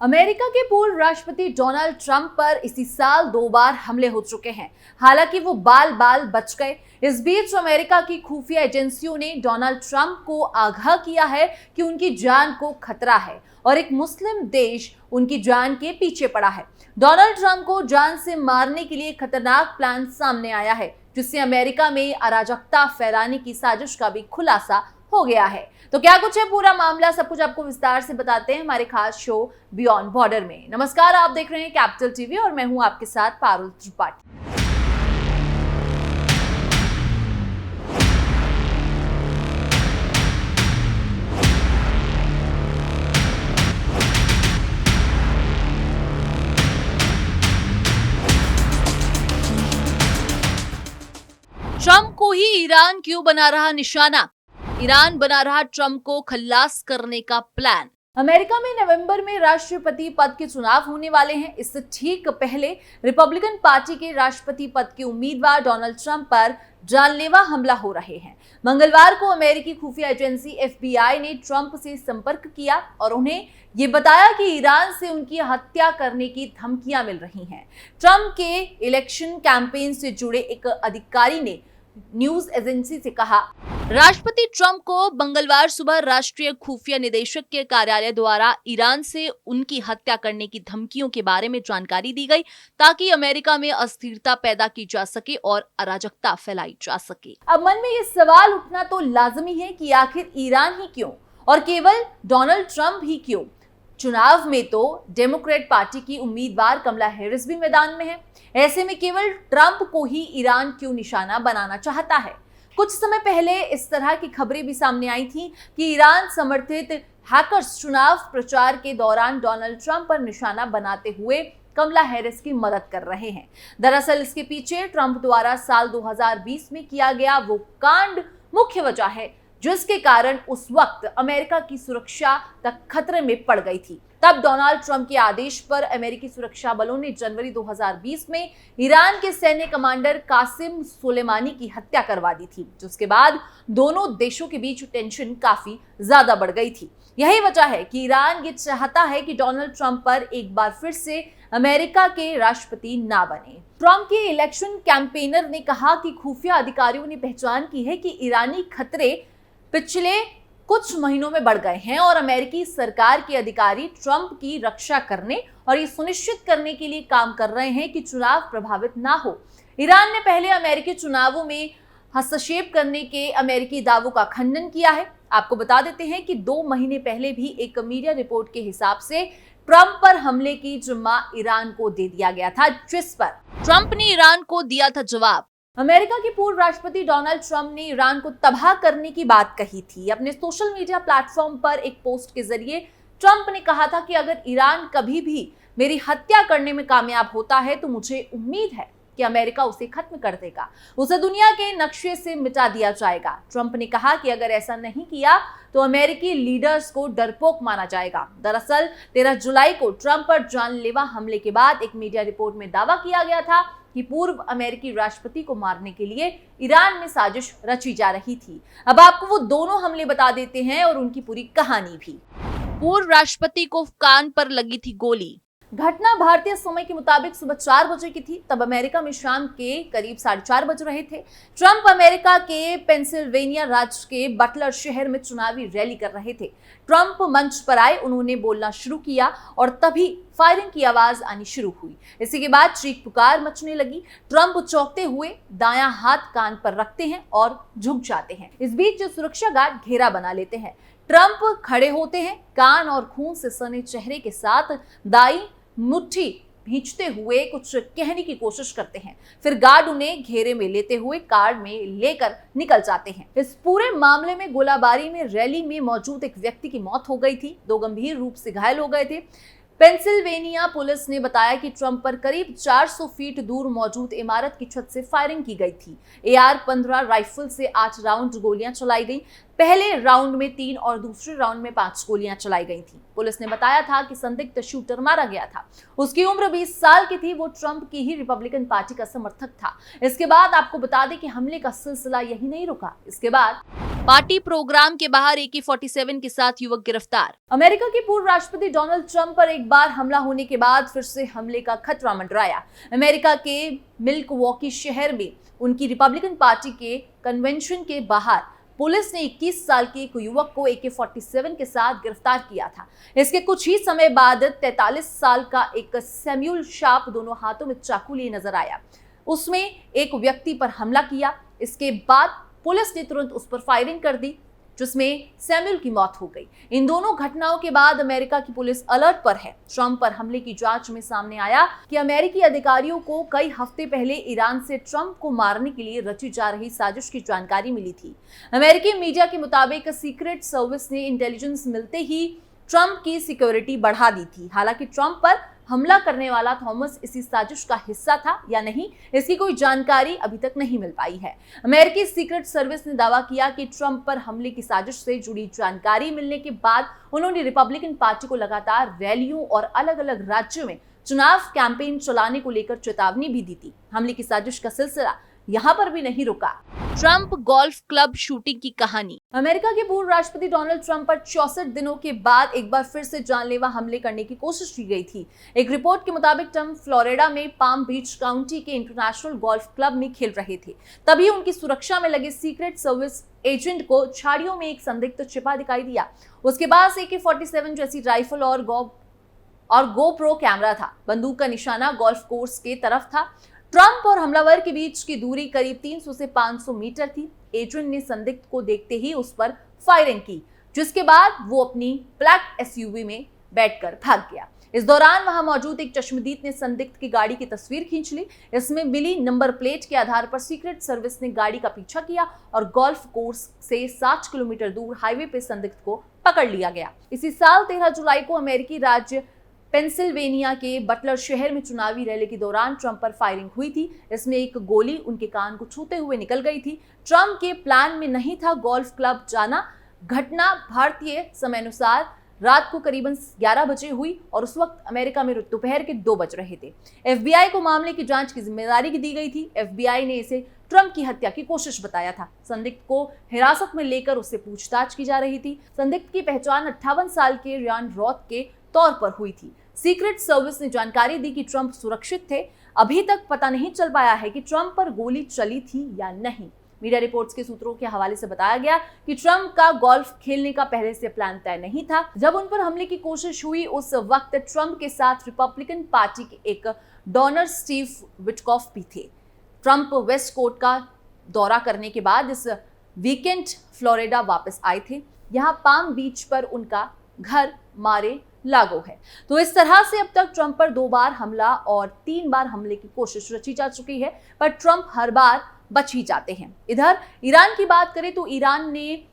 America के पूर्व राष्ट्रपति डोनाल्ड ट्रंप पर इसी साल 2 बार हमले हो चुके हैं। हालांकि वो बाल बाल बच गए। इस बीच अमेरिका की खुफिया एजेंसियों ने डोनाल्ड ट्रंप को आगाह किया है कि उनकी जान को खतरा है और एक मुस्लिम देश उनकी जान के पीछे पड़ा है। डोनाल्ड ट्रंप को जान से मारने के लिए खतरनाक प्लान सामने आया है, जिससे अमेरिका में अराजकता फैलाने की साजिश का भी खुलासा हो गया है। तो क्या कुछ है पूरा मामला, सब कुछ आपको विस्तार से बताते हैं हमारे खास शो बियॉन्ड बॉर्डर में। नमस्कार, आप देख रहे हैं कैपिटल टीवी और मैं हूं आपके साथ पारुल त्रिपाठी। ट्रंप को ही ईरान क्यों बना रहा निशाना? ईरान बना रहा ट्रंप को खल्लास करने का प्लान। अमेरिका में नवंबर में राष्ट्रपति पद के चुनाव होने वाले हैं। इससे ठीक पहले रिपब्लिकन पार्टी के राष्ट्रपति पद के उम्मीदवार डोनाल्ड ट्रंप पर जानलेवा हमला हो रहे हैं। मंगलवार को अमेरिकी खुफिया एजेंसी FBI ने ट्रंप से संपर्क किया और उन्हें ये बताया कि ईरान से उनकी हत्या करने की धमकियां मिल रही हैं। ट्रंप के इलेक्शन कैंपेन से जुड़े एक अधिकारी ने न्यूज एजेंसी से कहा, राष्ट्रपति ट्रंप को मंगलवार सुबह राष्ट्रीय खुफिया निदेशक के कार्यालय द्वारा ईरान से उनकी हत्या करने की धमकियों के बारे में जानकारी दी गई, ताकि अमेरिका में अस्थिरता पैदा की जा सके और अराजकता फैलाई जा सके। अब मन में ये सवाल उठना तो लाजमी है कि आखिर ईरान ही क्यों और केवल डोनाल्ड ट्रंप ही क्यों? चुनाव में तो डेमोक्रेट पार्टी की उम्मीदवार कमला हैरिस भी मैदान में है। ऐसे में केवल ट्रंप को ही ईरान क्यों निशाना बनाना चाहता है? कुछ समय पहले इस तरह की खबरें भी सामने आई थी कि ईरान समर्थित हैकर्स चुनाव प्रचार के दौरान डोनाल्ड ट्रंप पर निशाना बनाते हुए कमला हैरिस की मदद कर रहे हैं। दरअसल इसके पीछे ट्रंप द्वारा साल 2020 में किया गया वो कांड मुख्य वजह है, जिसके कारण उस वक्त अमेरिका की सुरक्षा तक खतरे में पड़ गई थी। तब डोनाल्ड ट्रंप के आदेश पर अमेरिकी सुरक्षा बलों ने जनवरी 2020 में ईरान के सैन्य कमांडर कासिम सुलेमानी की हत्या करवा दी थी, जिसके बाद दोनों देशों के बीच टेंशन काफी ज्यादा बढ़ गई थी। यही वजह है कि ईरान ये चाहता है कि डोनाल्ड ट्रंप पर एक बार फिर से अमेरिका के राष्ट्रपति ना बने। ट्रंप के इलेक्शन कैंपेनर ने कहा कि खुफिया अधिकारियों ने पहचान की है कि ईरानी खतरे पिछले कुछ महीनों में बढ़ गए हैं और अमेरिकी सरकार के अधिकारी ट्रंप की रक्षा करने और ये सुनिश्चित करने के लिए काम कर रहे हैं कि चुनाव प्रभावित ना हो। ईरान ने पहले अमेरिकी चुनावों में हस्तक्षेप करने के अमेरिकी दावों का खंडन किया है। आपको बता देते हैं कि 2 महीने पहले भी एक मीडिया रिपोर्ट के हिसाब से ट्रंप पर हमले की जिम्मा ईरान को दे दिया गया था, जिस पर ट्रंप ने ईरान को दिया था जवाब। अमेरिका के पूर्व राष्ट्रपति डोनाल्ड ट्रंप ने ईरान को तबाह करने की बात कही थी। अपने सोशल मीडिया प्लेटफॉर्म पर एक पोस्ट के जरिए ट्रंप ने कहा था कि अगर ईरान कभी भी मेरी हत्या करने में कामयाब होता है तो मुझे उम्मीद है कि अमेरिका उसे खत्म कर देगा, उसे दुनिया के नक्शे से मिटा दिया जाएगा। ट्रंप ने कहा कि अगर ऐसा नहीं किया तो अमेरिकी लीडर्स को डरपोक माना जाएगा। दरअसल 13 जुलाई को ट्रंप पर जानलेवा हमले के बाद एक मीडिया रिपोर्ट में दावा किया गया था कि पूर्व अमेरिकी राष्ट्रपति को मारने के लिए ईरान में साजिश रची जा रही थी। अब आपको वो दोनों हमले बता देते हैं और उनकी पूरी कहानी भी। पूर्व राष्ट्रपति को कान पर लगी थी गोली। घटना भारतीय समय के मुताबिक सुबह 4 बजे की थी। तब अमेरिका में शाम के करीब 4:30 बज रहे थे। ट्रंप अमेरिका के पेंसिल्वेनिया राज्य के बटलर शहर में चुनावी रैली कर रहे थे। ट्रंप मंच पर आए, उन्होंने बोलना शुरू किया और तभी फायरिंग की आवाज आनी शुरू हुई। इसी के बाद चीख पुकार मचने लगी। ट्रंप चौंकते हुए दायां हाथ कान पर रखते हैं और झुक जाते हैं। इस बीच सुरक्षा गार्ड घेरा बना लेते हैं। ट्रंप खड़े होते हैं, कान और खून से सने चेहरे के साथ दाई मुट्ठी भींचते हुए कुछ कहने की कोशिश करते हैं। फिर गार्ड उन्हें घेरे में लेते हुए कार में लेकर निकल जाते हैं। इस पूरे मामले में गोलाबारी में रैली में मौजूद एक व्यक्ति की मौत हो गई थी। 2 गंभीर रूप से घायल हो गए थे। पेंसिल्वेनिया पुलिस ने बताया कि ट्रंप पर करीब 400 फीट दूर मौजूद इमारत की छत से फायरिंग की गई थी। AR-15 राइफल से 8 राउंड गोलियां चलाई गई। पहले राउंड में 3 और दूसरे राउंड में 5 गोलियां चलाई गई थी। पुलिस ने बताया था कि संदिग्ध शूटर मारा गया था। उसकी उम्र 20 साल की थी। वो ट्रंप की ही रिपब्लिकन पार्टी का समर्थक था। इसके बाद आपको बता दें कि हमले का सिलसिला यही नहीं रुका। इसके बाद पार्टी प्रोग्राम के बाहर AK-47 के साथ युवक गिरफ्तार। अमेरिका के पूर्व राष्ट्रपति डोनाल्ड ट्रंप पर एक बार हमला होने के बाद फिर से हमले का खतरा मंडराया। अमेरिका के मिल्वॉकी शहर में उनकी रिपब्लिकन पार्टी के कन्वेंशन के बाहर पुलिस ने 21 साल के एक युवक को AK-47 के साथ गिरफ्तार किया था। इसके कुछ ही समय बाद 43 साल का एक सैमुअल शार्प दोनों हाथों में चाकू लिए नजर आया। उसमें एक व्यक्ति पर हमला किया। इसके बाद पुलिस ने तुरंत उस पर फायरिंग कर दी, जिसमें सैमुअल की मौत हो गई। इन दोनों घटनाओं के बाद अमेरिका की पुलिस अलर्ट पर है। ट्रंप पर हमले की जांच में सामने आया कि अमेरिकी अधिकारियों को कई हफ्ते पहले ईरान से ट्रंप को मारने के लिए रची जा रही साजिश की जानकारी मिली थी। अमेरिकी मीडिया के मुताबिक सीक्रेट सर्विस ने इंटेलिजेंस मिलते ही ट्रंप की सिक्योरिटी बढ़ा दी थी। हालांकि ट्रंप पर हमला करने वाला थॉमस इसी साजिश का हिस्सा था या नहीं, इसकी कोई जानकारी अभी तक नहीं मिल पाई है। अमेरिकी सीक्रेट सर्विस ने दावा किया कि ट्रंप पर हमले की साजिश से जुड़ी जानकारी मिलने के बाद उन्होंने रिपब्लिकन पार्टी को लगातार रैलियों और अलग अलग राज्यों में चुनाव कैंपेन चलाने को लेकर चेतावनी भी दी थी। हमले की साजिश का सिलसिला यहाँ पर भी नहीं रुका। ट्रंप गोल्फ क्लब शूटिंग की कहानी। अमेरिका के पूर्व राष्ट्रपति डोनाल्ड ट्रंप पर 64 दिनों के बाद एक बार फिर से जानलेवा हमले करने की कोशिश की गई थी। एक रिपोर्ट के मुताबिक ट्रंप फ्लोरिडा में पाम बीच काउंटी के इंटरनेशनल गोल्फ क्लब में खेल रहे थे। तभी उनकी सुरक्षा में लगे सीक्रेट सर्विस एजेंट को झाड़ियों में एक संदिग्ध छिपा दिखाई दिया। उसके पास AK-47 जैसी राइफल और GoPro कैमरा था। बंदूक का निशाना गोल्फ कोर्स के तरफ था। ट्रंप और हमलावर के बीच की दूरी करीब 300 से 500 मीटर थी। एजेंट ने संदिग्ध को देखते ही उस पर फायरिंग की, जिसके बाद वो अपनी ब्लैक SUV में बैठकर भाग गया। इस दौरान वहां मौजूद एक चश्मदीद ने संदिग्ध की गाड़ी की तस्वीर खींच ली। इसमें मिली नंबर प्लेट के आधार पर सीक्रेट सर्विस ने गाड़ी का पीछा किया और गोल्फ कोर्स से 60 किलोमीटर दूर हाईवे पे संदिग्ध को पकड़ लिया गया। इसी साल 13 जुलाई को अमेरिकी राज्य पेंसिल्वेनिया के बटलर शहर में चुनावी रैली के दौरान ट्रंप पर फायरिंग हुई थी। इसमें एक गोली उनके कान को छूते हुए निकल गई थी। ट्रंप के प्लान में नहीं था गोल्फ क्लब जाना। घटना भारतीय समय अनुसार रात को करीबन 11 बजे हुई और उस वक्त अमेरिका में दोपहर के 2 बज रहे थे। FBI को मामले की जांच की जिम्मेदारी दी गई थी। FBI ने इसे ट्रंप की हत्या की कोशिश बताया था। संदिग्ध को हिरासत में लेकर उससे पूछताछ की जा रही थी। संदिग्ध की पहचान 58 साल के रियान रॉथ के तौर पर हुई थी। सीक्रेट सर्विस ने जानकारी दी कि ट्रंप सुरक्षित थे। अभी तक पता नहीं चल पाया है कि ट्रंप पर गोली चली थी या नहीं। मीडिया रिपोर्ट्स के सूत्रों के हवाले से बताया गया कि ट्रंप का गोल्फ खेलने का पहले से प्लान तय नहीं था। जब उन पर हमले की कोशिश हुई उस वक्त ट्रंप के साथ रिपब्लिकन पार्टी के एक डोनर स्टीव विटकॉफ भी थे। ट्रंप वेस्ट कोस्ट का दौरा करने के बाद इस वीकेंड फ्लोरिडा वापस आए थे। यहाँ पाम बीच पर उनका घर मारे लागो है। तो इस तरह से अब तक ट्रंप पर 2 बार हमला और 3 बार हमले की कोशिश रची जा चुकी है, पर ट्रंप हर बार बच ही जाते हैं। इधर ईरान की बात करें तो ईरान ने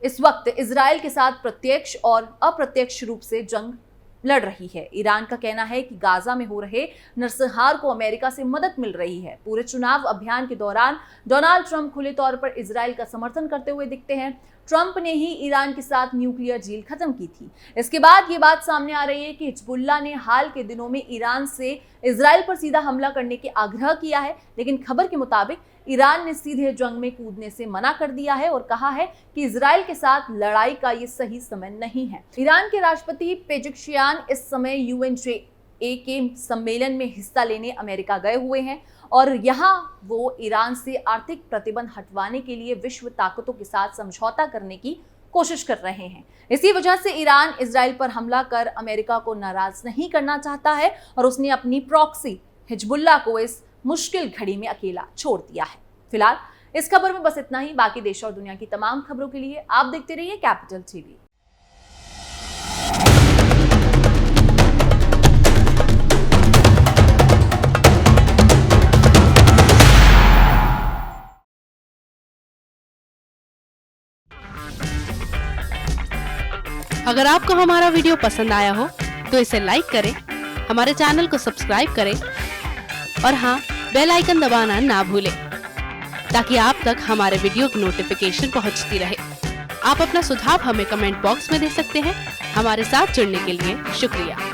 इस वक्त इजराइल के साथ प्रत्यक्ष और अप्रत्यक्ष रूप से जंग लड़ रही है। ईरान का कहना है कि गाजा में हो रहे नरसंहार को अमेरिका से मदद मिल रही है। पूरे चुनाव अभियान के दौरान डोनाल्ड ट्रंप खुले तौर पर इजराइल का समर्थन करते हुए दिखते हैं। ट्रंप ने ही ईरान के साथ न्यूक्लियर डील खत्म की थी। इसके बाद ये बात सामने आ रही है कि हिजबुल्लाह ने हाल के दिनों में ईरान से इजराइल पर सीधा हमला करने के आग्रह किया है, लेकिन खबर के मुताबिक ईरान ने सीधे जंग में कूदने से मना कर दिया है और कहा है कि इजराइल के साथ लड़ाई का ये सही समय नहीं है। ईरान के राष्ट्रपति पेजेश्कियान इस समय UNJA के सम्मेलन में हिस्सा लेने अमेरिका गए हुए हैं और यहाँ वो ईरान से आर्थिक प्रतिबंध हटवाने के लिए विश्व ताकतों के साथ समझौता करने की कोशिश कर रहे हैं। इसी वजह से ईरान इजराइल पर हमला कर अमेरिका को नाराज नहीं करना चाहता है और उसने अपनी प्रॉक्सी हिजबुल्लाह को इस मुश्किल घड़ी में अकेला छोड़ दिया है। फिलहाल इस खबर में बस इतना ही। बाकी देश और दुनिया की तमाम खबरों के लिए आप देखते रहिए कैपिटल TV। अगर आपको हमारा वीडियो पसंद आया हो तो इसे लाइक करें, हमारे चैनल को सब्सक्राइब करें और हाँ, बेल आइकन दबाना ना भूलें ताकि आप तक हमारे वीडियो की नोटिफिकेशन पहुंचती रहे। आप अपना सुझाव हमें कमेंट बॉक्स में दे सकते हैं। हमारे साथ जुड़ने के लिए शुक्रिया।